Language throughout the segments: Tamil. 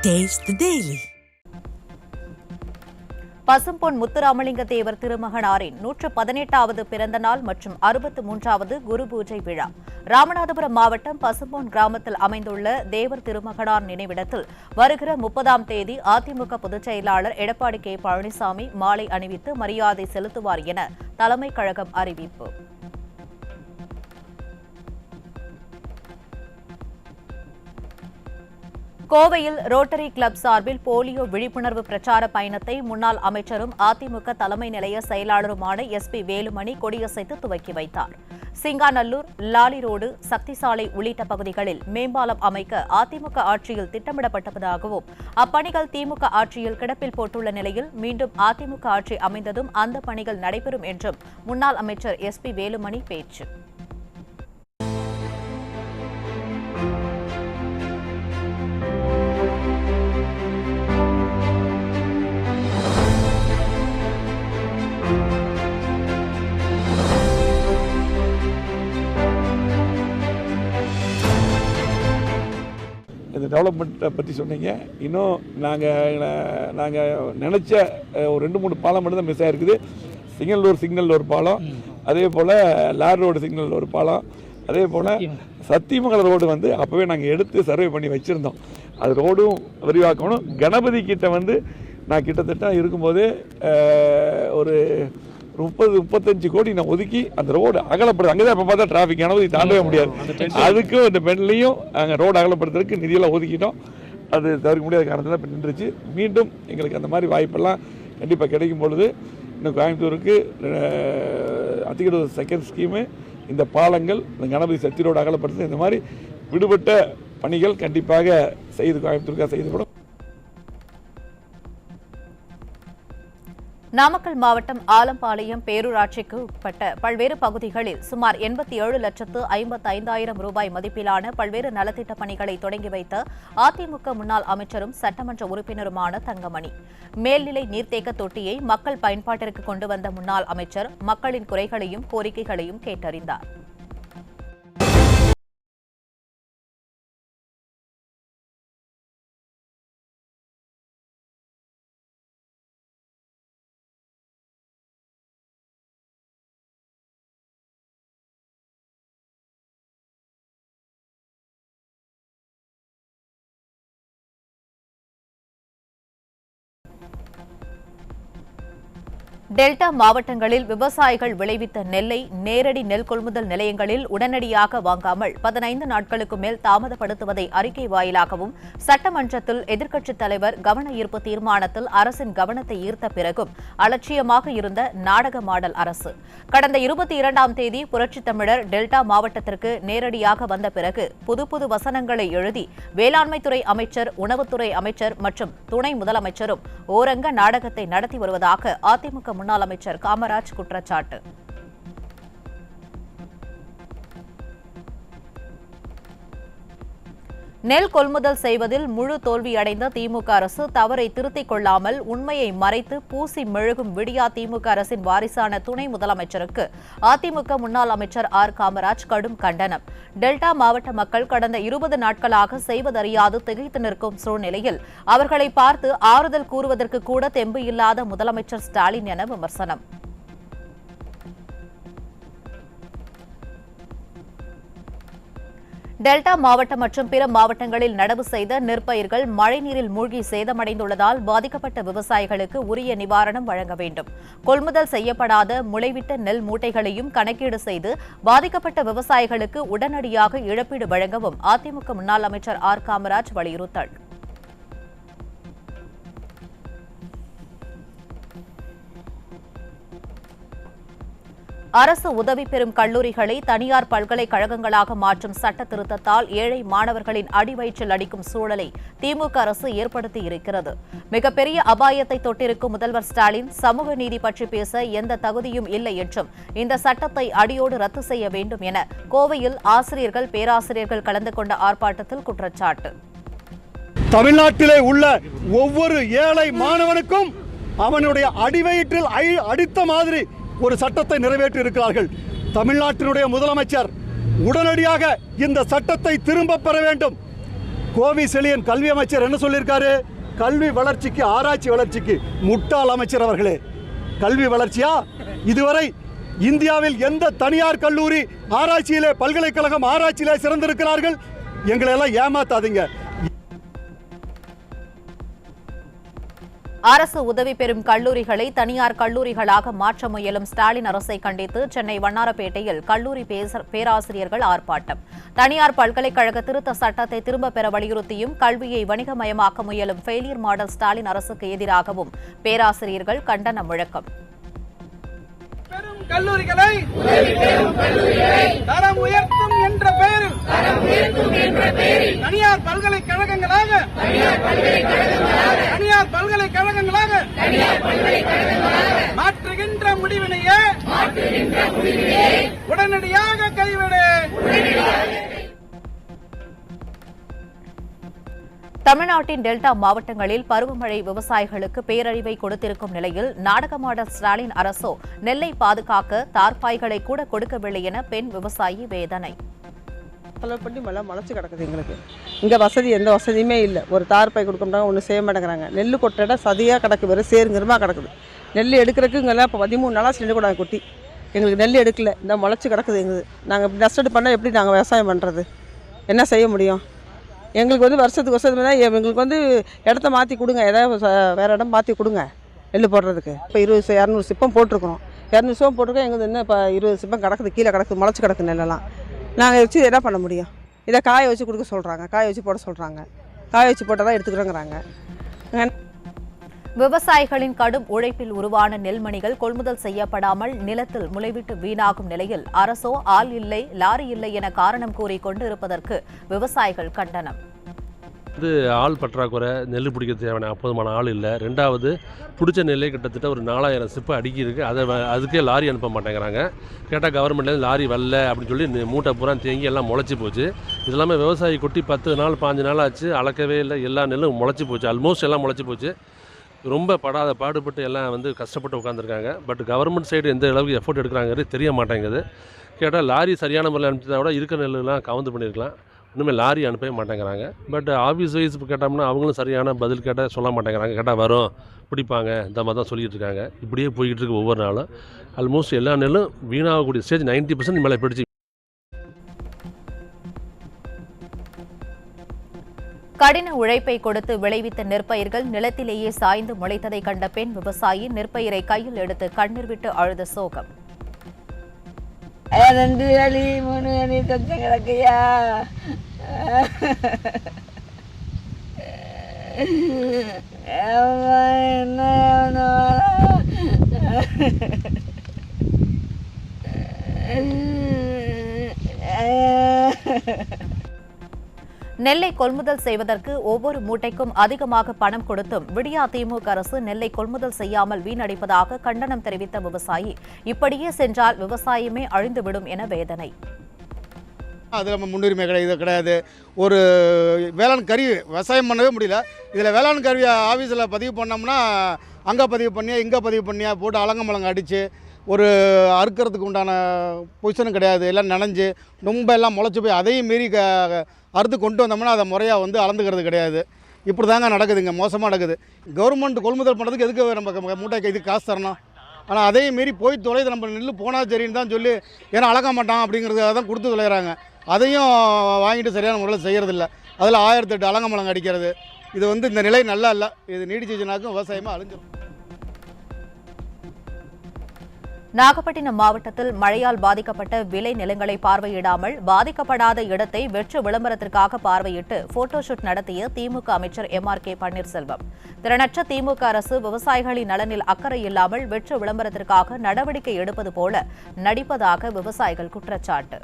Taste the Daily. Pasumpon Muthuramalinga Thevar திருமகனாரின் 118வது பிறந்த நாள் மற்றும் 63வது குரு பூஜை விழா ராமநாதபுரம் மாவட்டம் பசும்பொன் கிராமத்தில் அமைந்துள்ள தேவர் திருமகனார் நினைவிடத்தில் வருகிற 30ஆம் தேதி அதிமுக பொதுச் செயலாளர் எடப்பாடி கே பழனிசாமி மாலை அணிவித்து மரியாதை செலுத்துவார் என தலைமைக் கழகம் அறிவிப்பு. கோவையில் ரோட்டரி கிளப் சார்பில் போலியோ விழிப்புணர்வு பிரச்சார பயணத்தை முன்னாள் அமைச்சரும் அதிமுக தலைமை நிலைய செயலாளருமான SP வேலுமணி கொடியசைத்து துவக்கி வைத்தார். சிங்காநல்லூர், லாலி ரோடு, சக்தி சாலை உள்ளிட்ட பகுதிகளில் மேம்பாலம் அமைக்க அதிமுக ஆட்சியில் திட்டமிடப்பட்டதாகவும் அப்பணிகள் திமுக ஆட்சியில் கிடப்பில் போட்டுள்ள நிலையில் மீண்டும் அதிமுக ஆட்சி அமைந்ததும் அந்த பணிகள் நடைபெறும் என்றும் முன்னாள் அமைச்சர் SP வேலுமணி பேச்சு. இந்த டெவலப்மெண்ட்டை பற்றி சொன்னீங்க. இன்னும் நாங்கள் நினச்ச ஒரு 2-3 பாலம் மட்டும் தான் மிஸ் ஆகிருக்குது. சிக்னல் ஒரு பாலம், அதே போல் லாரி ரோடு சிக்னல் ஒரு பாலம், அதே போல் சத்தியமங்கலம் ரோடு அப்போவே நாங்கள் எடுத்து சர்வே பண்ணி வச்சுருந்தோம். அது ரோடும் விரிவாக்கணும். கணபதி கிட்ட நான் கிட்டத்தட்ட இருக்கும்போது ஒரு 30-35 கோடி நான் ஒதுக்கி அந்த ரோடு அகலப்படுது. அங்கே தான் இப்போ பார்த்தா டிராஃபிக் கணபதி தாண்டவே முடியாது. அதுக்கும் இந்த பெண்லையும் நாங்கள் ரோடு அகலப்படுத்துறதுக்கு நிதியெல்லாம் ஒதுக்கிட்டோம். அது தவிர்க்க முடியாத காரணத்தில் இப்போ நின்றுச்சு. மீண்டும் எங்களுக்கு அந்த மாதிரி வாய்ப்பெல்லாம் கண்டிப்பாக கிடைக்கும் பொழுது இன்னும் கோயம்புத்தூருக்கு அதிக செகண்ட் ஸ்கீமு, இந்த பாலங்கள், இந்த கணபதி சக்தி ரோடு அகலப்படுத்து, இந்த மாதிரி விடுபட்ட பணிகள் கண்டிப்பாக கோயம்புத்தூருக்காக செய்துவிடும். நாமக்கல் மாவட்டம் ஆலம்பாளையம் பேரூராட்சிக்கு உட்பட்ட பல்வேறு பகுதிகளில் சுமார் 87,55,000 ரூபாய் மதிப்பிலான பல்வேறு நலத்திட்ட பணிகளை தொடங்கி வைத்த அதிமுக முன்னாள் அமைச்சரும் சட்டமன்ற உறுப்பினருமான தங்கமணி மேல்நிலை நீர்த்தேக்க தொட்டியை மக்கள் பயன்பாட்டிற்கு கொண்டு வந்த முன்னாள் அமைச்சர் மக்களின் குறைகளையும் கோரிக்கைகளையும் கேட்டறிந்தார். டெல்டா மாவட்டங்களில் விவசாயிகள் விளைவித்த நெல்லை நேரடி நெல் கொள்முதல் நிலையங்களில் உடனடியாக வாங்காமல் 15 நாட்களுக்கு மேல் தாமதப்படுத்துவதை அறிக்கை வாயிலாகவும் சட்டமன்றத்தில் எதிர்க்கட்சித் தலைவர் கவன ஈர்ப்பு தீர்மானத்தில் அரசின் கவனத்தை ஈர்த்த பிறகும் அலட்சியமாக இருந்த நாடக மாடல் அரசு கடந்த 22ஆம் தேதி புரட்சித் தமிழர் டெல்டா மாவட்டத்திற்கு நேரடியாக வந்த பிறகு புது வசனங்களை எழுதி வேளாண்மைத்துறை அமைச்சர், உணவுத்துறை அமைச்சர் மற்றும் துணை முதலமைச்சரும் ஓரங்க நாடகத்தை நடத்தி வருவதாக அதிமுக முன்னாள் அமைச்சர் காமராஜ் குற்றச்சாட்டு. நெல் கொள்முதல் செய்வதில் முழு தோல்வியடைந்த திமுக அரசு தவறை திருத்திக் கொள்ளாமல் உண்மையை மறைத்து பூசி மெழுகும் விடியா திமுக அரசின் வாரிசான துணை முதலமைச்சருக்கு அதிமுக முன்னாள் அமைச்சர் காமராஜ் கடும் கண்டனம். டெல்டா மாவட்ட மக்கள் கடந்த 20 நாட்களாக செய்வதறியாது திகைத்து நிற்கும் சூழ்நிலையில் அவர்களை பார்த்து ஆறுதல் கூறுவதற்கு கூட தெம்பு இல்லாத முதலமைச்சர் ஸ்டாலின் என விமர்சனம். டெல்டா மாவட்டம் மற்றும் பிற மாவட்டங்களில் நடவு செய்த நெற்பயிர்கள் மழைநீரில் மூழ்கி சேதமடைந்துள்ளதால் பாதிக்கப்பட்ட விவசாயிகளுக்கு உரிய நிவாரணம் வழங்க வேண்டும். கொள்முதல் செய்யப்படாத முளைவிட்ட நெல் மூட்டைகளையும் கணக்கீடு செய்து பாதிக்கப்பட்ட விவசாயிகளுக்கு உடனடியாக இழப்பீடு வழங்கவும் அதிமுக முன்னாள் அமைச்சர் காமராஜ் வலியுறுத்தல். அரசு உதவி பெறும் கல்லூரிகளை தனியார் பல்கலைக்கழகங்களாக மாற்றும் சட்ட திருத்தத்தால் ஏழை மாணவர்களின் அடிவயிற்றில் அடிக்கும் சூழலை திமுக அரசு ஏற்படுத்தியிருக்கிறது. மிகப்பெரிய அபாயத்தை தொட்டிருக்கும் முதல்வர் ஸ்டாலின் சமூக நீதி பற்றி பேச எந்த தகுதியும் இல்லை என்றும் இந்த சட்டத்தை அடியோடு ரத்து செய்ய வேண்டும் என கோவையில் ஆசிரியர்கள், பேராசிரியர்கள் கலந்து கொண்ட ஆர்ப்பாட்டத்தில் குற்றச்சாட்டு. தமிழ்நாட்டிலே உள்ள ஒவ்வொரு ஏழை மாணவனுக்கும் அவனுடைய அடிவயிற்றில் அடித்த மாதிரி ஒரு சட்டத்தை நிறைவேற்றி இருக்கிறார்கள். தமிழ்நாட்டினுடைய முதலமைச்சர் உடனடியாக இந்த சட்டத்தை திரும்ப பெற வேண்டும். கோவி செழியன் கல்வி அமைச்சர் என்ன சொல்லியிருக்காரு? கல்வி வளர்ச்சிக்கு, ஆராய்ச்சி வளர்ச்சிக்கு. முட்டாள் அமைச்சர் அவர்களே, கல்வி வளர்ச்சியா? இதுவரை இந்தியாவில் எந்த தனியார் கல்லூரி ஆராய்ச்சியிலே, பல்கலைக்கழகம் ஆராய்ச்சியிலே சிறந்திருக்கிறார்கள்? எங்களை எல்லாம் ஏமாத்தாதீங்க. அரசு உதவி பெறும் கல்லூரிகளை தனியார் கல்லூரிகளாக மாற்ற முயலும் ஸ்டாலின் அரசை கண்டித்து சென்னை வண்ணாரப்பேட்டையில் கல்லூரி பேராசிரியர்கள் ஆர்ப்பாட்டம். தனியார் பல்கலைக்கழக திருத்த சட்டத்தை திரும்பப் பெற வலியுறுத்தியும் கல்வியை வணிகமயமாக்க முயலும் ஃபெயிலியர் மாடல் ஸ்டாலின் அரசுக்கு எதிராகவும் பேராசிரியர்கள் கண்டன முழக்கம். கல்லூரிகளை தரம் உயர்த்தும் என்ற பெயரில் தனியார் பல்கலைக்கழகங்களாக மாற்றுகின்ற முடிவினையே உடனடியாக கைவிடு. தமிழ்நாட்டின் டெல்டா மாவட்டங்களில் பருவமழை விவசாயிகளுக்கு பேரழிவை கொடுத்திருக்கும் நிலையில் நாடகமாட ஸ்டாலின் அரசோ நெல்லை பாதுகாக்க தார்பாய்களை கூட கொடுக்கவில்லை என பெண் விவசாயி வேதனை. செலவு பண்ணி முளைச்சு கிடக்குது. எங்களுக்கு இங்கே வசதி, எந்த வசதியுமே இல்லை. ஒரு தார்பாய் கொடுக்க மாட்டாங்க, ஒன்றும் செய்ய மாட்டேங்கிறாங்க. நெல் கொட்டை சதியாக கிடக்கு, வெறும் சேருங்கிறமா கிடக்குது. நெல் எடுக்கிறதுக்கு இங்கெல்லாம் இப்போ 13 நாளாக செஞ்சு கூடாது கொட்டி. எங்களுக்கு நெல் எடுக்கல, இந்த முளைச்சி கிடக்குது. எங்களுக்கு நாங்கள் நஷ்டம் பண்ணால் எப்படி நாங்கள் விவசாயம் பண்ணுறது? என்ன செய்ய முடியும்? எங்களுக்கு வந்து வருஷத்துக்கு தான் எங்களுக்கு இடத்த மாற்றி கொடுங்க, ஏதாவது வேறு இடம் மாற்றி கொடுங்க நெல் போடுறதுக்கு. இப்போ 200 சிப்பம் போட்டிருக்கிறோம். 200 சிப்பம் போட்டிருக்கோம். எங்களுக்கு என்ன இப்போ 20 சிப்பம் கிடக்குது, கீழே கிடக்குது, முளைச்சி கிடக்கு நெல்லெல்லாம். நாங்கள் வச்சு என்ன பண்ண முடியும்? இதை காய வச்சு கொடுக்க சொல்கிறாங்க, காய வச்சு போட சொல்கிறாங்க. காய வச்சு போட்டால் தான் எடுத்துக்கிறோங்கிறாங்க. விவசாயிகளின் கடும் உழைப்பில் உருவான நெல்மணிகள் கொள்முதல் செய்யப்படாமல் நிலத்தில் முளைவிட்டு வீணாகும் நிலையில் அரசோ ஆள் இல்லை, லாரி இல்லை என காரணம் கூறிக்கொண்டு இருப்பதற்கு விவசாயிகள் கண்டனம். ஆள் பற்றாக்குறை, நெல் பிடிக்க தேவையான அப்போதுமான ஆள் இல்லை. ரெண்டாவது, பிடிச்ச நெல்லே கிட்டத்தட்ட ஒரு 4000 சிப்பு அடுக்கி இருக்குது. அதுக்கே லாரி அனுப்ப மாட்டேங்கிறாங்க. கேட்டால் கவர்மெண்ட்லேருந்து லாரி வரல அப்படின்னு சொல்லி மூட்டை பூரா தேங்கி எல்லாம் முளைச்சி போச்சு. இது இல்லாமல் விவசாயி கொட்டி 10 நாள் 5 நாள் ஆச்சு, அளக்கவே இல்லை. எல்லா நெல்லும் முளைச்சி போச்சு, ஆல்மோஸ்ட் எல்லாம் முளைச்சி போச்சு. ரொம்ப பாடுபட்டு எல்லாம் கஷ்டப்பட்டு உட்காந்துருக்காங்க. பட் கவர்மெண்ட் சைடு எந்த அளவுக்கு எஃபோர்ட் எடுக்கிறாங்கிறது தெரிய மாட்டேங்குது. கேட்டால் லாரி சரியான முறையில் அனுப்பிச்சதா விட இருக்கிற நெல்லுலாம் கவுந்து பண்ணியிருக்கலாம். இன்னுமே லாரி அனுப்பவே மாட்டேங்கிறாங்க. பட் ஆஃபீஸ் வைஸ் கேட்டோம்னா அவங்களும் சரியான பதில் கேட்டால் சொல்ல மாட்டேங்கிறாங்க. கேட்டால் வரும், பிடிப்பாங்க, இந்த மாதிரி தான் சொல்லிகிட்டு இருக்காங்க. இப்படியே போய்கிட்டு இருக்கு ஒவ்வொரு நாளும். ஆல்மோஸ்ட் எல்லா நெல்லும் வீணாகக்கூடிய ஸ்டேஜ் 90% மேலே போயிடுச்சு. கடின உழைப்பை கொடுத்து விளைவித்த நெற்பயிர்கள் நிலத்திலேயே சாய்ந்து முளைத்ததை கண்ட பெண் விவசாயி நெற்பயிரை கையில் எடுத்து கண்ணீர் விட்டு அழுத சோகம். 2 அடி 3 அடி தச்சம் கிடக்கையா. நெல்லை கொள்முதல் செய்வதற்கு ஒவ்வொரு மூட்டைக்கும் அதிகமாக பணம் கொடுத்தும் விடியா திமுக அரசு நெல்லை கொள்முதல் செய்யாமல் வீணடிப்பதாக கண்டனம் தெரிவித்த விவசாயி, இப்படியே சென்றால் விவசாயமே அழிந்துவிடும் என வேதனை. அதில் நம்ம முன்னுரிமை கிடையாது. ஒரு வேளாண் கருவி விவசாயம் பண்ணவே முடியல. இதில் வேளாண் கருவி ஆஃபீஸில் பதிவு பண்ணோம்னா அங்கே பதிவு பண்ணியா இங்கே பதிவு பண்ணியா போட்டு அலங்கமலங்க அடித்து ஒரு அறுக்கிறதுக்கு உண்டான பொசிஷனும் கிடையாது. எல்லாம் நனைஞ்சு ரொம்ப எல்லாம் முளைச்சி போய் அதையும் மீறி அறுத்து கொண்டு வந்தோம்னா அதை முறையாக அளந்துக்கிறது கிடையாது. இப்படி தாங்க நடக்குதுங்க, மோசமாக நடக்குது. கவர்மெண்ட் கொள்முதல் பண்ணுறதுக்கு எதுக்கு நம்ம மூட்டைக்கு இதுக்கு காசு தரணும்? ஆனால் அதையும் மீறி போய் தொலைது, நம்ம நெல் போனால் சரின்னு தான் சொல்லி, ஏன்னா அழக மாட்டான் அப்படிங்கிறதுக்காக தான் கொடுத்து தொலைகிறாங்க. அதையும் வாங்கிட்டு சரியான முறையில் செய்கிறதில்ல. அதில் 1008 அலங்கமலங்க அடிக்கிறது. இது இந்த நிலை நல்லா இல்லை. இது நீடிச்சுனாக்கும் விவசாயமாக அழிஞ்சிடும். நாகப்பட்டினம் மாவட்டத்தில் மழையால் பாதிக்கப்பட்ட விளை நிலங்களை பார்வையிடாமல் பாதிக்கப்படாத இடத்தை வெற்று விளம்பரத்திற்காக பார்வையிட்டு போட்டோஷூட் நடத்திய திமுக அமைச்சர் MRK பன்னீர்செல்வம். திறனற்ற திமுக அரசு விவசாயிகளின் நலனில் அக்கறை இல்லாமல் வெற்று விளம்பரத்திற்காக நடவடிக்கை எடுப்பது போல நடிப்பதாக விவசாயிகள் குற்றச்சாட்டு.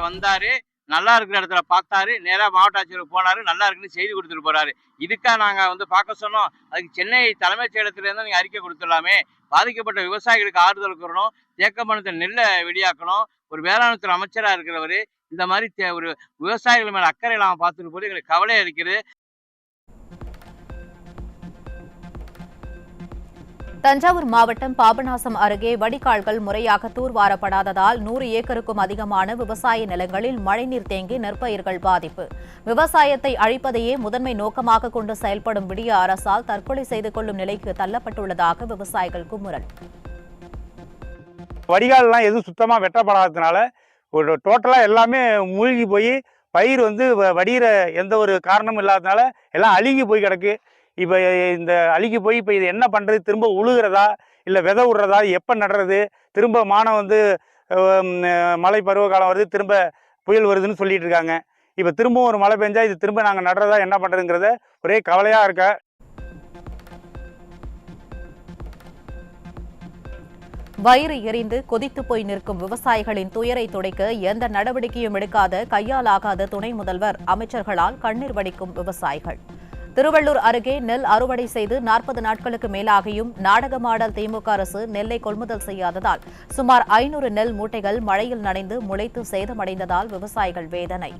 வந்தாரு, நல்லா இருக்கிற இடத்துல பார்த்தாரு, நேராக மாவட்ட ஆட்சியருக்கு போனாரு, நல்லா இருக்குன்னு செய்தி கொடுத்துட்டு போறாரு. இதுக்காக நாங்கள் பார்க்க சொன்னோம். அதுக்கு சென்னை தலைமைச் செயலகத்திலேருந்து நீங்கள் அறிக்கை கொடுத்துடலாமே. பாதிக்கப்பட்ட விவசாயிகளுக்கு ஆறுதல் கூறணும், தேக்கமனத்தை நெல்லை வெளியாக்கணும். ஒரு வேளாண் துறை அமைச்சராக இருக்கிறவர் இந்த மாதிரி ஒரு விவசாயிகள் மேலே அக்கறை இல்லாமல் பார்த்துட்டு போது எங்களுக்கு கவலை அளிக்கிறது. தஞ்சாவூர் மாவட்டம் பாபநாசம் அருகே வடிகால்கள் முறையாக தூர்வாரப்படாததால் 100 ஏக்கருக்கும் அதிகமான விவசாய நிலங்களில் மழைநீர் தேங்கி நெற்பயிர்கள் பாதிப்பு. விவசாயத்தை அழிப்பதையே முதன்மை நோக்கமாக கொண்டு செயல்படும் விடிய அரசால் தற்கொலை செய்து கொள்ளும் நிலைக்கு தள்ளப்பட்டுள்ளதாக விவசாயிகள் குமுறல். வடிகால்லாம் எதுவும் சுத்தமாக வெட்டப்படாததுனால ஒரு டோட்டலாக எல்லாமே மூழ்கி போய் பயிர் வடிகிற எந்த ஒரு காரணமும் இல்லாததுனால எல்லாம் அழுகி போய் கிடக்கு. இப்போ இந்த அழுகி போய் இப்போ இது என்ன பண்ணுறது, திரும்ப உழுகிறதா இல்லை விதை விடுறதா, எப்போ நடுறது, திரும்ப மானம் மழை பருவகாலம் வருது, திரும்ப புயல் வருதுன்னு சொல்லிட்டு இருக்காங்க. இப்போ திரும்பவும் ஒரு மழை பெஞ்சா இது திரும்ப நாங்கள் நடுறதா என்ன பண்ணுறதுங்கிறத ஒரே கவலையாக இருக்கா. வயிறு எரிந்து கொதித்து போய் நிற்கும் விவசாயிகளின் துயரை துடைக்க எந்த நடவடிக்கையும் எடுக்காத கையாலாகாத துணை முதல்வர் அமைச்சர்களால் கண்ணீர் வடிக்கும் விவசாயிகள். திருவள்ளூர் அருகே நெல் அறுவடை செய்து 40 நாட்களுக்கு மேலாகியும் நாடகமாடல் திமுக அரசு நெல்லை கொள்முதல் செய்யாததால் சுமார் 500 நெல் மூட்டைகள் மழையில் நனைந்து முளைத்து சேதமடைந்ததால் விவசாயிகள் வேதனை.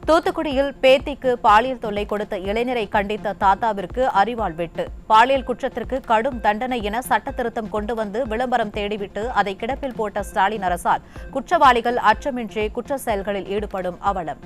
தூத்துக்குடியில் பேத்திக்கு பாலியல் தொல்லை கொடுத்த இளைஞரை கண்டித்த தாத்தாவிற்கு அரிவாள் வெட்டு. பாலியல் குற்றத்திற்கு கடும் தண்டனை என சட்ட திருத்தம் கொண்டு வந்து விளம்பரம் தேடிவிட்டு அதை கிடப்பில் போட்ட ஸ்டாலின் அரசால் குற்றவாளிகள் அச்சமின்றி குற்ற செயல்களில் ஈடுபடும் அவலம்.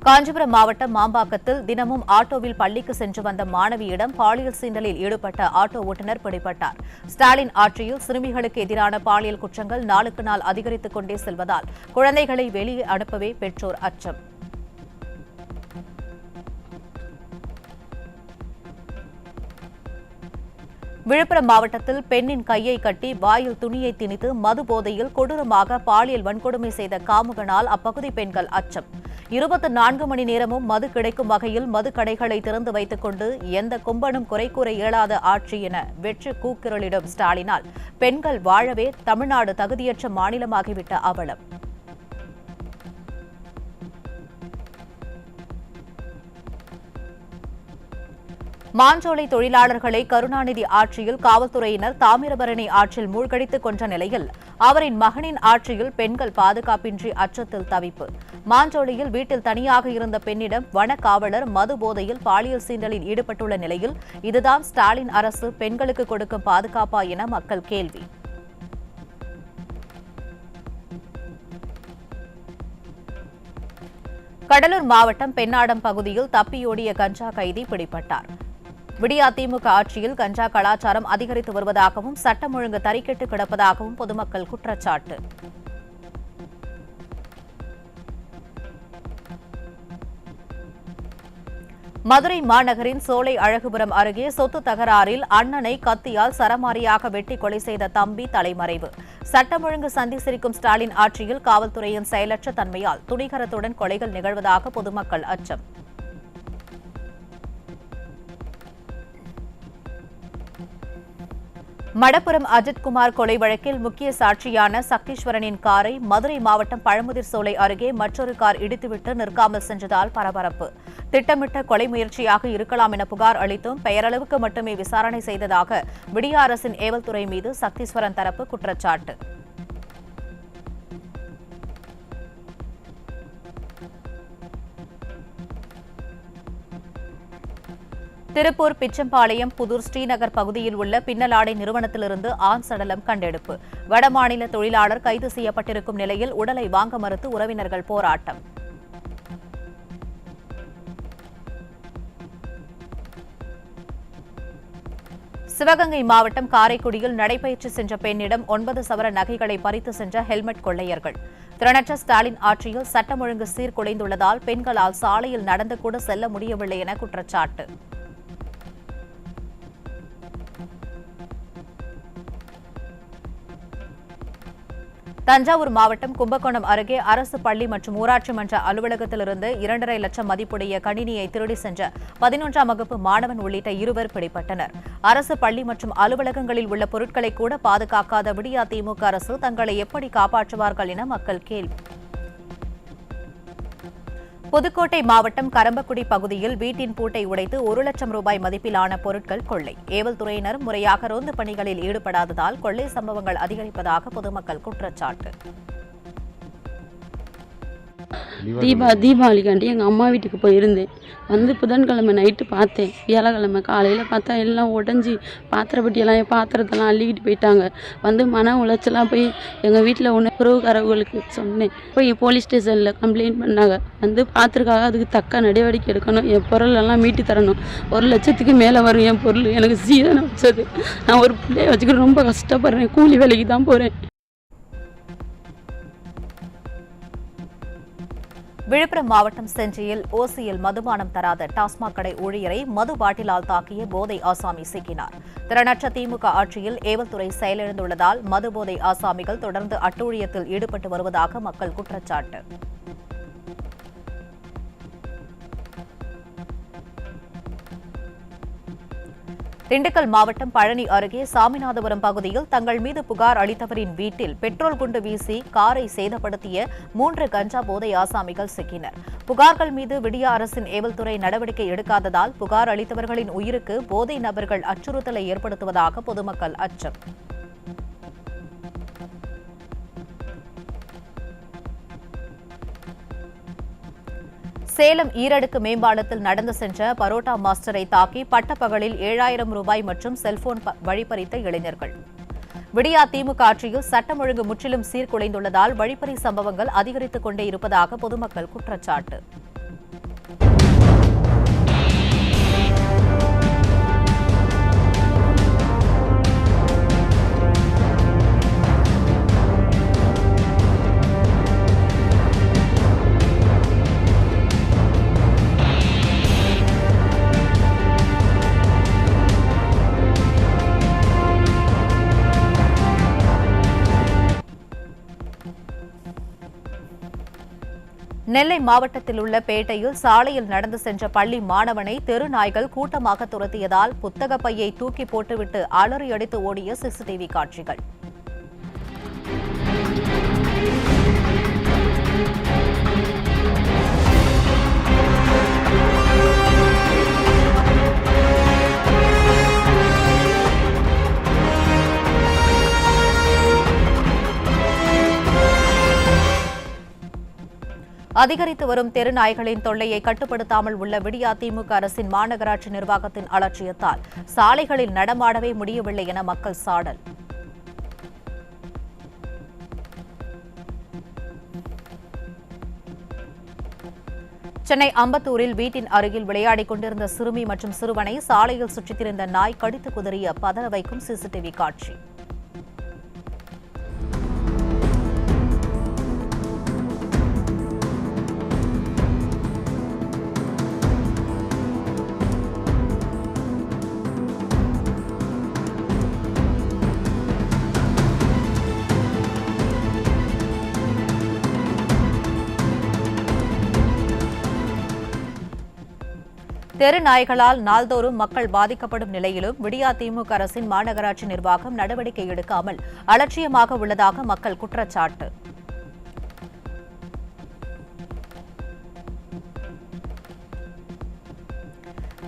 காஞ்சிபுரம் மாவட்டம் மாம்பாக்கத்தில் தினமும் ஆட்டோவில் பள்ளிக்கு சென்று வந்த மாணவியிடம் பாலியல் சீண்டலில் ஈடுபட்ட ஆட்டோ ஓட்டுநர் பிடிபட்டார். ஸ்டாலின் ஆட்சியில் சிறுமிகளுக்கு எதிரான பாலியல் குற்றங்கள் நாளுக்கு நாள் அதிகரித்துக் கொண்டே செல்வதால் குழந்தைகளை வெளியே அனுப்பவே பெற்றோர் அச்சம். விழுப்புரம் மாவட்டத்தில் பெண்ணின் கையை கட்டி வாயில் துணியை திணித்து மது போதையில் கொடூரமாக பாலியல் வன்கொடுமை செய்த காமுகனால் அப்பகுதி பெண்கள் அச்சம். 24 மணி நேரமும் மது கிடைக்கும் வகையில் மது கடைகளை திறந்து வைத்துக் கொண்டு எந்த கும்பனும் குறை கூற இயலாத ஆட்சி என வெற்று கூக்குரலிடும் ஸ்டாலினால் பெண்கள் வாழவே தமிழ்நாடு தகுதியற்ற மாநிலமாகிவிட்ட அவலம். மாஞ்சோலை தொழிலாளர்களை கருணாநிதி ஆட்சியில் காவல்துறையினர் தாமிரபரணி ஆற்றில் மூழ்கடித்துக் கொன்ற நிலையில் அவரின் மகனின் ஆட்சியில் பெண்கள் பாதுகாப்பின்றி அச்சத்தில் தவிப்பு. மாஞ்சோலையில் வீட்டில் தனியாக இருந்த பெண்ணிடம் வனக்காவலர் மது போதையில் பாலியல் சீண்டலில் ஈடுபட்டுள்ள நிலையில் இதுதான் ஸ்டாலின் அரசு பெண்களுக்கு கொடுக்கும் பாதுகாப்பா என மக்கள் கேள்வி. கடலூர் மாவட்டம் பெண்ணாடம் பகுதியில் தப்பியோடிய கஞ்சா கைதி பிடிபட்டார். விடியா திமுக ஆட்சியில் கஞ்சா கலாச்சாரம் அதிகரித்து வருவதாகவும் சட்டம் ஒழுங்கு தறிக்கெட்டு கிடப்பதாகவும் பொதுமக்கள் குற்றச்சாட்டு. மதுரை மாநகரின் சோலை அழகுபுரம் அருகே சொத்து தகராறில் அண்ணனை கத்தியால் சரமாரியாக வெட்டி கொலை செய்த தம்பி தலைமறைவு. சட்டம் ஒழுங்கு சந்தி சிரிக்கும் ஸ்டாலின் ஆட்சியில் காவல்துறையின் செயலற்ற தன்மையால் துணிகரத்துடன் கொலைகள் நிகழ்வதாக பொதுமக்கள் அச்சம். மடப்புரம் அஜித்குமார் கொலை வழக்கில் முக்கிய சாட்சியான சக்தீஸ்வரனின் காரை மதுரை மாவட்டம் பழமுதிர் சோலை அருகே மற்றொரு கார் இடித்துவிட்டு நிற்காமல் சென்றதால் பரபரப்பு. திட்டமிட்ட கொலை முயற்சியாக இருக்கலாம் என புகார் அளித்தும் பெயரளவுக்கு மட்டுமே விசாரணை செய்ததாக விடிய அரசின் ஏவல்துறை மீது சக்தீஸ்வரன் தரப்பு குற்றச்சாட்டு. திருப்பூர் பிச்சம்பாளையம் புதூர் ஸ்ரீநகர் பகுதியில் உள்ள பின்னலாடை நிறுவனத்திலிருந்து ஆண் சடலம் கண்டெடுப்பு. வடமாநில தொழிலாளர் கைது செய்யப்பட்டிருக்கும் நிலையில் உடலை வாங்க மறுத்து உறவினர்கள் போராட்டம். சிவகங்கை மாவட்டம் காரைக்குடியில் நடைபயிற்சி சென்ற பெண்ணிடம் 9 சவர நகைகளை பறித்து சென்ற ஹெல்மெட் கொள்ளையர்கள். திறனற்ற ஸ்டாலின் ஆட்சியில் சட்டம் ஒழுங்கு சீர்குலைந்துள்ளதால் பெண்களால் சாலையில் நடந்து கூட செல்ல முடியவில்லை என குற்றச்சாட்டு. தஞ்சாவூர் மாவட்டம் கும்பகோணம் அருகே அரசு பள்ளி மற்றும் ஊராட்சி மன்ற அலுவலகத்திலிருந்து 2.5 லட்சம் மதிப்புடைய கணினியை திருடி சென்ற 11ஆம் வகுப்பு மாணவன் உள்ளிட்ட 2 பிடிபட்டனர். அரசு பள்ளி மற்றும் அலுவலகங்களில் உள்ள பொருட்களை கூட பாதுகாக்காத விடியா திமுக அரசு தங்களை எப்படி காப்பாற்றுவார்கள் என மக்கள் கேள்வி. புதுக்கோட்டை மாவட்டம் கரம்பக்குடி பகுதியில் வீட்டின் பூட்டை உடைத்து 1 லட்சம் ரூபாய் மதிப்பிலான பொருட்கள் கொள்ளை. ஏவல் துறையினர் முறையாக ரோந்து பணிகளில் ஈடுபடாததால் கொள்ளை சம்பவங்கள் அதிகரிப்பதாக பொதுமக்கள் குற்றச்சாட்டு. தீபாவளிக்காண்டி எங்கள் அம்மா வீட்டுக்கு போயிருந்தேன். புதன்கிழமை நைட்டு பார்த்தேன். வியாழக்கிழமை காலையில் பார்த்தா எல்லாம் உடஞ்சி பாத்திரப்பட்டியெல்லாம் என் பாத்திரத்தெல்லாம் அள்ளிக்கிட்டு போயிட்டாங்க. மன உளைச்சலாக போய் எங்கள் வீட்டில் உறவுக்காரர்களுக்கு சொன்னேன். போய் போலீஸ் ஸ்டேஷனில் கம்ப்ளைண்ட் பண்ணாங்க. பார்த்துருக்காங்க. அதுக்கு தக்க நடவடிக்கை எடுக்கணும். என் பொருளெல்லாம் மீட்டு தரணும். 1 லட்சத்துக்கு மேலே வரும் என் பொருள். எனக்கு சீதனை வச்சது. நான் ஒரு பிள்ளைய வச்சுக்கிட்டு ரொம்ப கஷ்டப்படுறேன். கூலி வேலைக்கு தான் போகிறேன். விழுப்புரம் மாவட்டம் செஞ்சியில் ஓசியில் மதுபானம் தராத டாஸ்மாக் கடை ஊழியரை மது பாட்டிலால் தாக்கிய போதை ஆசாமி சிக்கினார். திறனற்ற திமுக ஆட்சியில் ஏவல்துறை செயலிழந்துள்ளதால் மது போதை ஆசாமிகள் தொடர்ந்து அட்டூழியத்தில் ஈடுபட்டு வருவதாக மக்கள் குற்றச்சாட்டு. திண்டுக்கல் மாவட்டம் பழனி அருகே சாமிநாதபுரம் பகுதியில் தங்கள் மீது புகார் அளித்தவரின் வீட்டில் பெட்ரோல் குண்டு வீசி காரை சேதப்படுத்திய 3 கஞ்சா போதை ஆசாமிகள் சிக்கினர். புகார்கள் மீது விடிய அரசின் ஏவல்துறை நடவடிக்கை எடுக்காததால் புகார் அளித்தவர்களின் உயிருக்கு போதை நபர்கள் அச்சுறுத்தலை ஏற்படுத்துவதாக பொதுமக்கள் அச்சம். சேலம் ஈரடுக்கு மேம்பாலத்தில் நடந்து சென்ற பரோட்டா மாஸ்டரை தாக்கி பட்டப்பகலில் 7000 ரூபாய் மற்றும் செல்போன் வழிப்பறித்த இளைஞர்கள். விடியா திமுக ஆட்சியில் சட்டம் ஒழுங்கு முற்றிலும் சீர்குலைந்துள்ளதால் வழிப்பறி சம்பவங்கள் அதிகரித்துக் கொண்டே இருப்பதாக பொதுமக்கள் குற்றச்சாட்டு. நெல்லை மாவட்டத்தில் உள்ள பேட்டையில் சாலையில் நடந்து சென்ற பள்ளி மாணவனை தெரு நாய்கள் கூட்டமாக துரத்தியதால் புத்தக பையை தூக்கி போட்டுவிட்டு அலறி அடித்து ஓடிய சிசிடிவி காட்சிகள். அதிகரித்து வரும் தெரு நாய்களின் தொல்லையை கட்டுப்படுத்தாமல் உள்ள விடியா திமுக அரசின் மாநகராட்சி நிர்வாகத்தின் அலட்சியத்தால் சாலைகளில் நடமாடவே முடியவில்லை என மக்கள் சாடல். சென்னை அம்பத்தூரில் வீட்டின் அருகில் விளையாடிக் கொண்டிருந்த சிறுமி மற்றும் சிறுவனை சாலையில் சுற்றித் திரிந்த நாய் கடித்து குதறிய பதற வைக்கும் சிசிடிவி காட்சி. தெரு நாய்களால் நாள்தோறும் மக்கள் பாதிக்கப்படும் நிலையிலும் விடியா திமுக அரசின் மாநகராட்சி நிர்வாகம் நடவடிக்கை எடுக்காமல் அலட்சியமாக உள்ளதாக மக்கள் குற்றச்சாட்டு.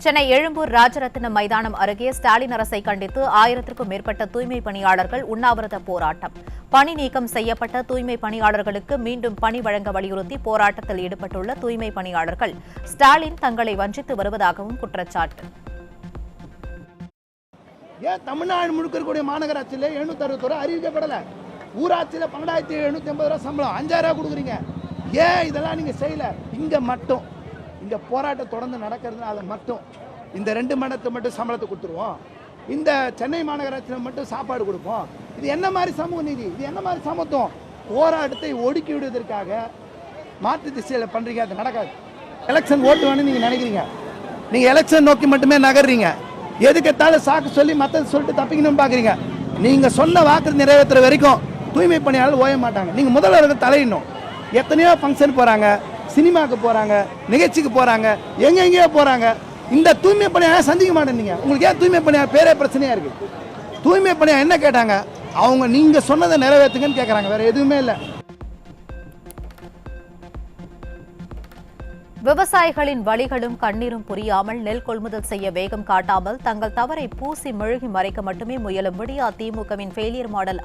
சென்னை எழும்பூர் ராஜரத்தினம் மைதானம் அருகே ஸ்டாலின் அரசை கண்டித்து 1000க்கும் மேற்பட்ட தூய்மை பணியாளர்கள் உண்ணாவிரத போராட்டம். பணி நீக்கம் செய்யப்பட்ட தூய்மை பணியாளர்களுக்கு மீண்டும் பணி வழங்க வலியுறுத்தி போராட்டத்தில் ஈடுபட்டுள்ள தூய்மை பணியாளர்கள் ஸ்டாலின் தங்களை வஞ்சித்து வருவதாகவும் குற்றச்சாட்டு. ஏன் தமிழ்நாடு முழுக்க இருக்கக்கூடிய மாநகராட்சியில் 760 ரூபா அறிவிக்கப்படலை? ஊராட்சியில் 12,780 ரூபா சம்பளம் 5000 ரூபா கொடுக்குறீங்க. ஏன் இதெல்லாம் நீங்கள் செய்யலை? இங்கே மட்டும் இந்த போராட்டம் தொடர்ந்து நடக்கிறதுனால மட்டும் இந்த 2 மண்டலத்தை மட்டும் சம்பளத்தை கொடுத்துருவோம், இந்த சென்னை மாநகராட்சியில் மட்டும் சாப்பாடு கொடுப்போம். இது என்ன மாதிரி சமூக நீதி? இது என்ன மாதிரி சமத்துவம்? போராட்டத்தை ஒடுக்கி விடுவதற்காக மாற்று திசையில் பண்ணுறீங்க. அது நடக்காது. எலெக்ஷன் ஓட்டு வேணும்னு நீங்கள் நினைக்கிறீங்க. நீங்கள் எலெக்ஷன் நோக்கி மட்டுமே நகர்றீங்க. எதுக்கெத்தாலும் சாக்கு சொல்லி மற்ற சொல்லிட்டு தப்பிக்கணும்னு பார்க்குறீங்க. நீங்கள் சொன்ன வாக்கு நிறைவேற்றுற வரைக்கும் தூய்மை பணியாளர் ஓய மாட்டாங்க. நீங்கள் முதல்வர்கள் தலையிடணும். எத்தனையோ ஃபங்க்ஷன் போகிறாங்க, சினிமாவுக்கு போகிறாங்க, நிகழ்ச்சிக்கு போகிறாங்க, எங்கெங்கேயோ போகிறாங்க. இந்த தூய்மை பணியாளர் சந்திக்க மாட்டேங்க. உங்களுக்கு ஏன் தூய்மை பணியாளர் பேரே பிரச்சனையாக இருக்குது? தூய்மை பணியாளர் என்ன கேட்டாங்க? அவங்க நீங்கள் சொன்னதை நிறைவேற்றுங்கன்னு கேட்குறாங்க. வேறு எதுவுமே இல்லை. விவசாயிகளின் வலிகளும் கண்ணீரும் புரியாமல் நெல் கொள்முதல் செய்ய வேகம் காட்டாமல் தங்கள் தவறை பூசி மெழுகி மறைக்க மட்டுமே முயலும் விடியா திமுகவின் ஃபெயிலியர் மாடல்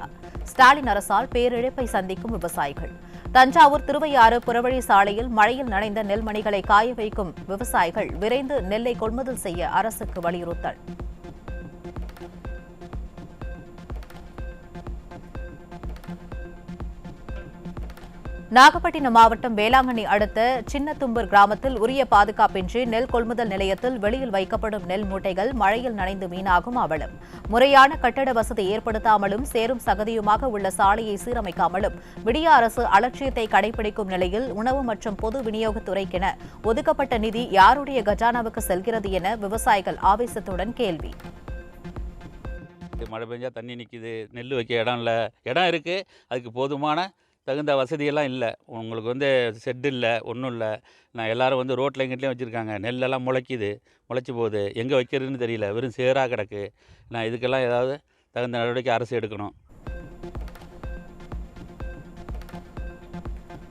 ஸ்டாலின் அரசால் பேரிழப்பை சந்திக்கும் விவசாயிகள். தஞ்சாவூர் திருவையாறு புறவழி சாலையில் மழையில் நனைந்த நெல்மணிகளை காய வைக்கும் விவசாயிகள் விரைந்து நெல்லை கொள்முதல் செய்ய அரசுக்கு வலியுறுத்தல். நாகப்பட்டினம் மாவட்டம் வேளாங்கண்ணி அடுத்த சின்னத்தும்பூர் கிராமத்தில் உரிய பாதுகாப்பின்றி நெல் கொள்முதல் நிலையத்தில் வெளியில் வைக்கப்படும் நெல் மூட்டைகள் மழையில் நனைந்து வீணாகும் அவலம். முறையான கட்டட வசதி ஏற்படுத்தாமலும் சேரும் சகதியுமாக உள்ள சாலையை சீரமைக்காமலும் விடிய அரசு அலட்சியத்தை கடைபிடிக்கும் நிலையில் உணவு மற்றும் பொது விநியோகத்துறைக்கென ஒதுக்கப்பட்ட நிதி யாருடைய கஜானாவுக்கு செல்கிறது என விவசாயிகள் ஆவேசத்துடன் கேள்வி. மழை பெஞ்சா தண்ணி நிற்கிது, நெல் வைக்க இடம் இல்லை, இடம் இருக்குது, அதுக்கு போதுமான தகுந்த வசதியெல்லாம் இல்லை. உங்களுக்கு செட்டு இல்லை, ஒன்றும் இல்லை. நான் எல்லோரும் ரோட்டில் எங்கிட்டலேயும் வச்சுருக்காங்க. நெல்லெல்லாம் முளைச்சி போகுது, எங்கே வைக்கிறதுன்னு தெரியல, வெறும் சேராக கிடக்கு. நான் இதுக்கெல்லாம் ஏதாவது தகுந்த நடவடிக்கை அரசு எடுக்கணும்.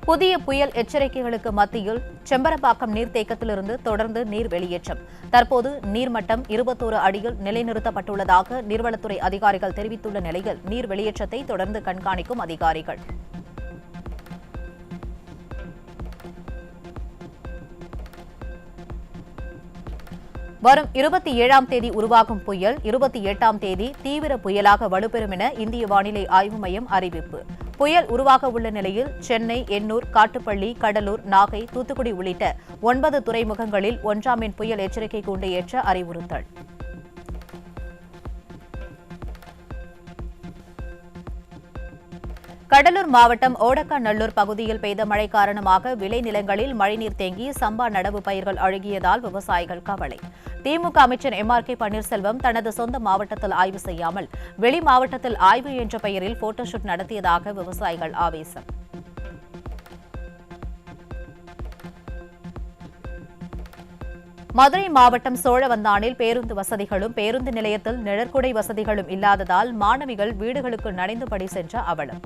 புதிய புயல் எச்சரிக்கைகளுக்கு மத்தியில் செம்பரப்பாக்கம் நீர்த்தேக்கத்திலிருந்து தொடர்ந்து நீர் வெளியேற்றம். தற்போது நீர்மட்டம் 21 அடியில் நிலைநிறுத்தப்பட்டுள்ளதாக நீர்வளத்துறை அதிகாரிகள் தெரிவித்துள்ள நிலையில் நீர் வெளியேற்றத்தை தொடர்ந்து கண்காணிக்கும் அதிகாரிகள். வரும் 27ஆம் தேதி உருவாகும் புயல் 28ஆம் தேதி தீவிர புயலாக வலுப்பெறும் என இந்திய வானிலை ஆய்வு மையம் அறிவிப்பு. புயல் உருவாக உள்ள நிலையில் சென்னை, எண்ணூர், காட்டுப்பள்ளி, கடலூர், நாகை, தூத்துக்குடி உள்ளிட்ட 9 துறைமுகங்களில் 1ஆம் எண் புயல் எச்சரிக்கை கூண்டு ஏற்ற அறிவுறுத்தல். கடலூர் மாவட்டம் ஓடக்காநல்லூர் பகுதியில் பெய்த மழை காரணமாக விளைநிலங்களில் மழைநீர் தேங்கி சம்பா நடவு பயிர்கள் அழுகியதால் விவசாயிகள் கவலை. திமுக அமைச்சர் MRK பன்னீர்செல்வம் தனது சொந்த மாவட்டத்தில் ஆய்வு செய்யாமல் வெளி மாவட்டத்தில் ஆய்வு என்ற பெயரில் போட்டோஷூட் நடத்தியதாக விவசாயிகள் ஆவேசம். மதுரை மாவட்டம் சோழவந்தானில் பேருந்து வசதிகளும் பேருந்து நிலையத்தில் நிழற்குடை வசதிகளும் இல்லாததால் மாணவிகள் வீடுகளுக்கு நனைந்தபடி சென்ற அவலம்.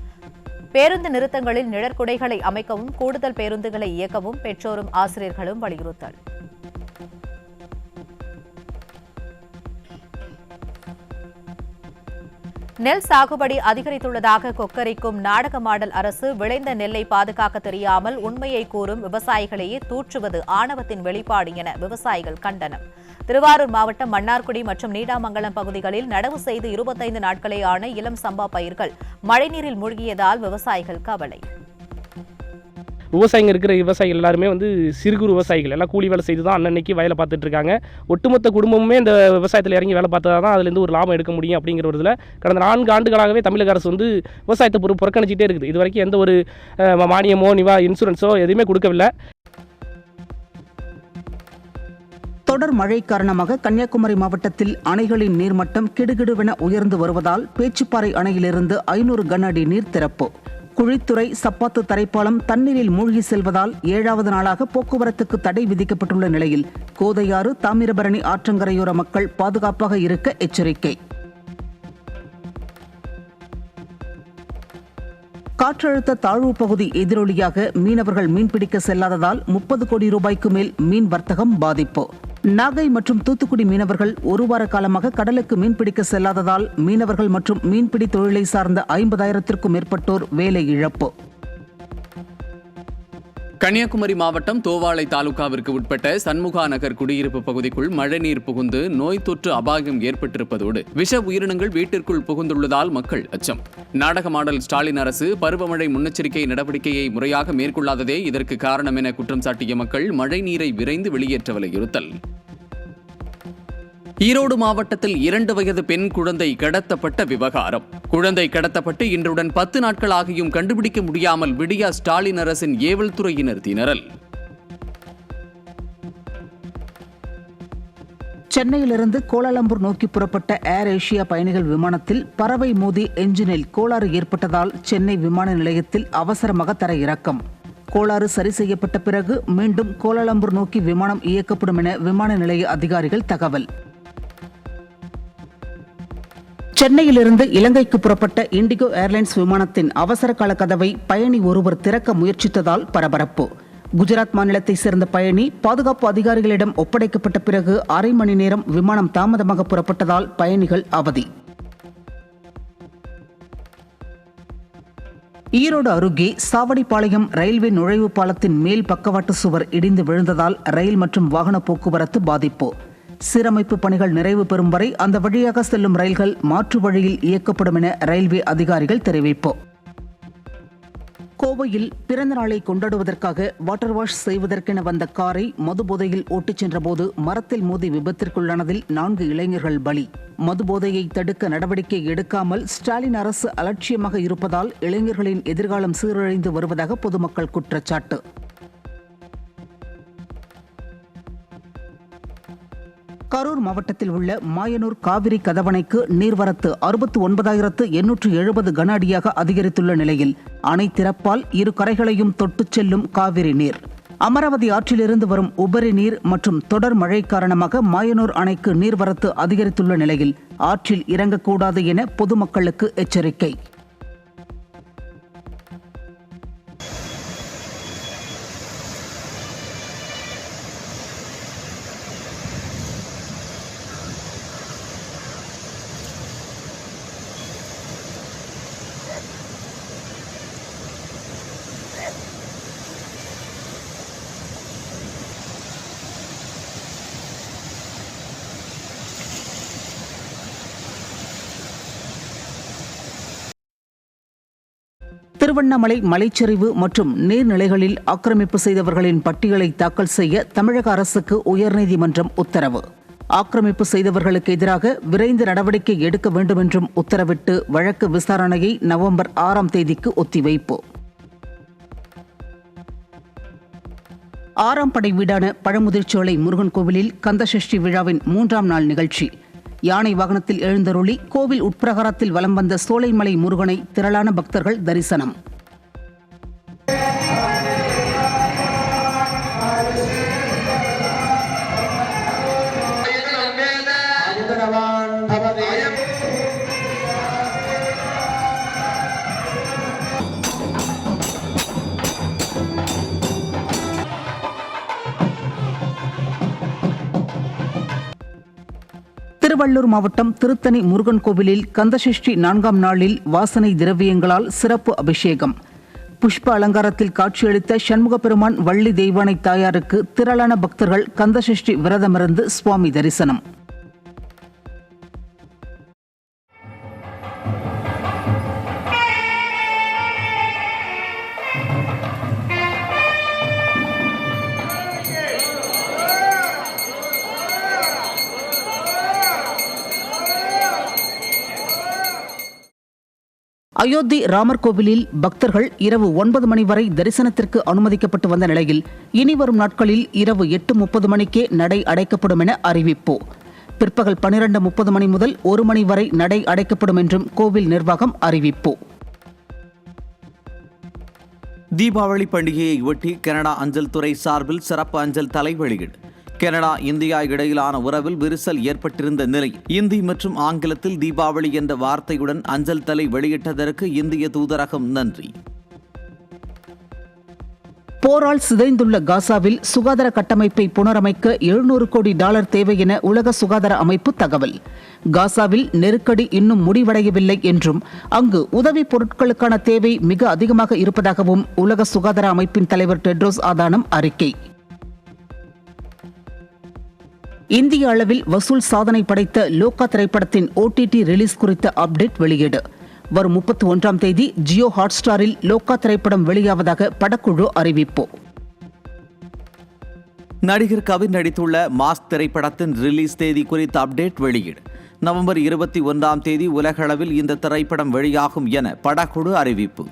பேருந்து நிறுத்தங்களில் நிழற்குடைகளை அமைக்கவும் கூடுதல் பேருந்துகளை இயக்கவும் பெற்றோரும் ஆசிரியர்களும் வலியுறுத்தல். நெல் சாகுபடி அதிகரித்துள்ளதாக கொக்கரிக்கும் நாடக மாடல் அரசு விளைந்த நெல்லை பாதுகாக்க தெரியாமல் உண்மையை கூறும் விவசாயிகளையே தூற்றுவது ஆணவத்தின் வெளிப்பாடு என விவசாயிகள் கண்டனம். திருவாரூர் மாவட்டம் மன்னார்குடி மற்றும் நீடாமங்கலம் பகுதிகளில் நடவு செய்து 25 நாட்களே ஆன இளம் சம்பா பயிர்கள் மழைநீரில் மூழ்கியதால் விவசாயிகள் கவலை. விவசாயிங்க இருக்கிற விவசாயிகள் எல்லாருமே சிறு குறு விவசாயிகள் எல்லாம் கூலி வேலை செய்து தான் அன்னன்னைக்கு வயலை பார்த்துட்டு இருக்காங்க. ஒட்டுமொத்த குடும்பமுமே இந்த விவசாயத்தில் இறங்கி வேலை பார்த்தா தான் அதுலேருந்து ஒரு லாபம் எடுக்க முடியும் அப்படிங்கிற ஒரு இதில் கடந்த 4 ஆண்டுகளாகவே தமிழக அரசு விவசாயத்தை புறக்கணிச்சிட்டே இருக்குது. இது வரைக்கும் எந்த ஒரு மானியமோ இன்சூரன்ஸோ எதுவுமே கொடுக்கவில்லை. தொடர் மழை காரணமாக கன்னியாகுமரி மாவட்டத்தில் அணைகளின் நீர்மட்டம் கிடுகிடுவென உயர்ந்து வருவதால் பேச்சிப்பாறை அணையிலிருந்து 500 கன அடி நீர் திறப்பு. குழித்துறை சப்பாத்து தரைப்பாலம் தண்ணீரில் மூழ்கி செல்வதால் 7வது நாளாக போக்குவரத்துக்கு தடை விதிக்கப்பட்டுள்ள நிலையில் கோதையாறு, தாமிரபரணி ஆற்றங்கரையோர மக்கள் பாதுகாப்பாக இருக்க எச்சரிக்கை. காற்றழுத்த தாழ்வு பகுதி எதிரொலியாக மீனவர்கள் மீன்பிடிக்க செல்லாததால் 30 கோடி ரூபாய்க்கு மேல் மீன் வர்த்தகம் பாதிப்பு. நாகை மற்றும் தூத்துக்குடி மீனவர்கள் ஒரு வார காலமாக கடலுக்கு மீன்பிடிக்க செல்லாததால் மீனவர்கள் மற்றும் மீன்பிடி தொழிலை சார்ந்த 50,000த்திற்கும் மேற்பட்டோர் வேலை இழப்பு. கன்னியாகுமரி மாவட்டம் தோவாளை தாலுகாவிற்கு உட்பட்ட சண்முகா நகர் குடியிருப்பு பகுதிக்குள் மழைநீர் புகுந்து நோய் தொற்று அபாயம் ஏற்பட்டிருப்பதோடு விஷ உயிரினங்கள் வீட்டிற்குள் புகுந்துள்ளதால் மக்கள் அச்சம். நாடக மாடல் ஸ்டாலின் அரசு பருவமழை முன்னெச்சரிக்கை நடவடிக்கையை முறையாக மேற்கொள்ளாததே இதற்கு காரணம் என குற்றம் சாட்டிய மக்கள் மழைநீரை விரைந்து வெளியேற்ற வலியுறுத்தல். ஈரோடு மாவட்டத்தில் 2 வயது பெண் குழந்தை கடத்தப்பட்ட விவகாரம். குழந்தை கடத்தப்பட்டு இன்றுடன் 10 நாட்கள் ஆகியும் கண்டுபிடிக்க முடியாமல் விடியா ஸ்டாலின் அரசின் ஏவல் துறையினர் திணறல். சென்னையிலிருந்து கோலாலம்பூர் நோக்கி புறப்பட்ட ஏர் ஏசியா பயணிகள் விமானத்தில் பறவை மோதி என்ஜினில் கோளாறு ஏற்பட்டதால் சென்னை விமான நிலையத்தில் அவசரமாக தர இறக்கம். கோளாறு சரி செய்யப்பட்ட பிறகு மீண்டும் கோலாலம்பூர் நோக்கி விமானம் இயக்கப்படும் என விமான நிலைய அதிகாரிகள் தகவல். சென்னையிலிருந்து இலங்கைக்கு புறப்பட்ட இண்டிகோ ஏர்லைன்ஸ் விமானத்தின் அவசர கால கதவை பயணி ஒருவர் திறக்க முயற்சித்ததால் பரபரப்பு. குஜராத் மாநிலத்தை சேர்ந்த பயணி பாதுகாப்பு அதிகாரிகளிடம் ஒப்படைக்கப்பட்ட பிறகு அரை மணி நேரம் விமானம் தாமதமாக புறப்பட்டதால் பயணிகள் அவதி. ஈரோடு அருகே சாவடிப்பாளையம் ரயில்வே நுழைவு பாலத்தின் மேல் பக்கவாட்டு சுவர் இடிந்து விழுந்ததால் ரயில் மற்றும் வாகன போக்குவரத்து பாதிப்பு. சீரமைப்பு பணிகள் நிறைவு பெறும் வரை அந்த வழியாக செல்லும் ரயில்கள் மாற்று வழியில் இயக்கப்படும் என ரயில்வே அதிகாரிகள் தெரிவிப்பு. கோவையில் பிறந்த நாளை கொண்டாடுவதற்காக வாட்டர் வாஷ் செய்வதற்கென வந்த காரை மதுபோதையில் ஓட்டிச் சென்றபோது மரத்தில் மோதி விபத்திற்குள்ளானதில் 4 இளைஞர்கள் பலி. மதுபோதையை தடுக்க நடவடிக்கை எடுக்காமல் ஸ்டாலின் அரசு அலட்சியமாக இருப்பதால் இளைஞர்களின் எதிர்காலம் சீரழிந்து வருவதாக பொதுமக்கள் குற்றச்சாட்டு. கரூர் மாவட்டத்தில் உள்ள மாயனூர் காவிரி கதவணைக்கு நீர்வரத்து 69,870 கன அடியாக அதிகரித்துள்ள நிலையில் அணை திறப்பால் இரு கரைகளையும் தொட்டுச் செல்லும் காவிரி நீர். அமராவதி ஆற்றிலிருந்து வரும் உபரி நீர் மற்றும் தொடர் மழை காரணமாக மாயனூர் அணைக்கு நீர்வரத்து அதிகரித்துள்ள நிலையில் ஆற்றில் இறங்கக்கூடாது என பொதுமக்களுக்கு எச்சரிக்கை. திருவண்ணாமலை மலைச்சரிவு மற்றும் நீர்நிலைகளில் ஆக்கிரமிப்பு செய்தவர்களின் பட்டியலை தாக்கல் செய்ய தமிழக அரசுக்கு உயர்நீதிமன்றம் உத்தரவு. ஆக்கிரமிப்பு செய்தவர்களுக்கு எதிராக விரைந்து நடவடிக்கை எடுக்க வேண்டும் என்றும் உத்தரவிட்டு வழக்கு விசாரணையை நவம்பர் 6ஆம் தேதிக்கு ஒத்திவைப்பு. 6ஆம் படை வீடான பழமுதிர்ச்சோலை முருகன் கோவிலில் கந்தசஷ்டி விழாவின் 3ஆம் நாள் நிகழ்ச்சி. யானை வாகனத்தில் எழுந்தருளி கோவில் உட்பிரகாரத்தில் வலம் வந்த சோலைமலை முருகனை திரளான பக்தர்கள் தரிசனம். திருவள்ளூர் மாவட்டம் திருத்தணி முருகன் கோவிலில் கந்தசஷ்டி 4ஆம் நாளில் வாசனை திரவியங்களால் சிறப்பு அபிஷேகம். புஷ்ப அலங்காரத்தில் காட்சியளித்த சண்முக பெருமான் வள்ளி தெய்வானை தாயாருக்கு திரளான பக்தர்கள் கந்தசஷ்டி விரதமிருந்து சுவாமி தரிசனம். அயோத்தி ராமர் கோவிலில் பக்தர்கள் இரவு 9 மணி வரை தரிசனத்திற்கு அனுமதிக்கப்பட்டு வந்த நிலையில் இனி வரும் நாட்களில் இரவு 8:30 மணிக்கே நடை அடைக்கப்படும் என அறிவிப்பு. பிற்பகல் 12:30 மணி முதல் 1 மணி வரை நடை அடைக்கப்படும் என்றும் கோவில் நிர்வாகம் அறிவிப்பு. தீபாவளி பண்டிகையை ஒட்டி கனடா அஞ்சல் துறை சார்பில் சிறப்பு அஞ்சல் தலை வெளியீடு. கனடா இந்தியா இடையிலான உறவில் விரிசல் ஏற்பட்டிருந்த நிலை இந்தி மற்றும் ஆங்கிலத்தில் தீபாவளி என்ற வார்த்தையுடன் அஞ்சல் தலை வெளியிட்டதற்கு இந்திய தூதரகம் நன்றி. போரால் சிதைந்துள்ள காசாவில் சுகாதார கட்டமைப்பை புனரமைக்க $700 கோடி தேவை என உலக சுகாதார அமைப்பு தகவல். காசாவில் நெருக்கடி இன்னும் முடிவடையவில்லை என்றும் அங்கு உதவி பொருட்களுக்கான தேவை மிக அதிகமாக இருப்பதாகவும் உலக சுகாதார அமைப்பின் தலைவர் டெட்ரோஸ் ஆதானம் அறிக்கை. இந்திய அளவில் வசூல் சாதனை படைத்த லோகா திரைப்படத்தின் OTT ரிலீஸ் குறித்த அப்டேட் வெளியீடு. வரும் 31ஆம் தேதி ஜியோ ஹாட்ஸ்டாரில் லோகா திரைப்படம் வெளியாவதாக படக்குழு அறிவிப்பு. நடிகர் கவின் நடித்துள்ள மாஸ் திரைப்படத்தின் ரிலீஸ் தேதி குறித்த அப்டேட் வெளியீடு. நவம்பர் 21ஆம் தேதி உலகளவில் இந்த திரைப்படம் வெளியாகும் என படக்குழு அறிவிப்பு.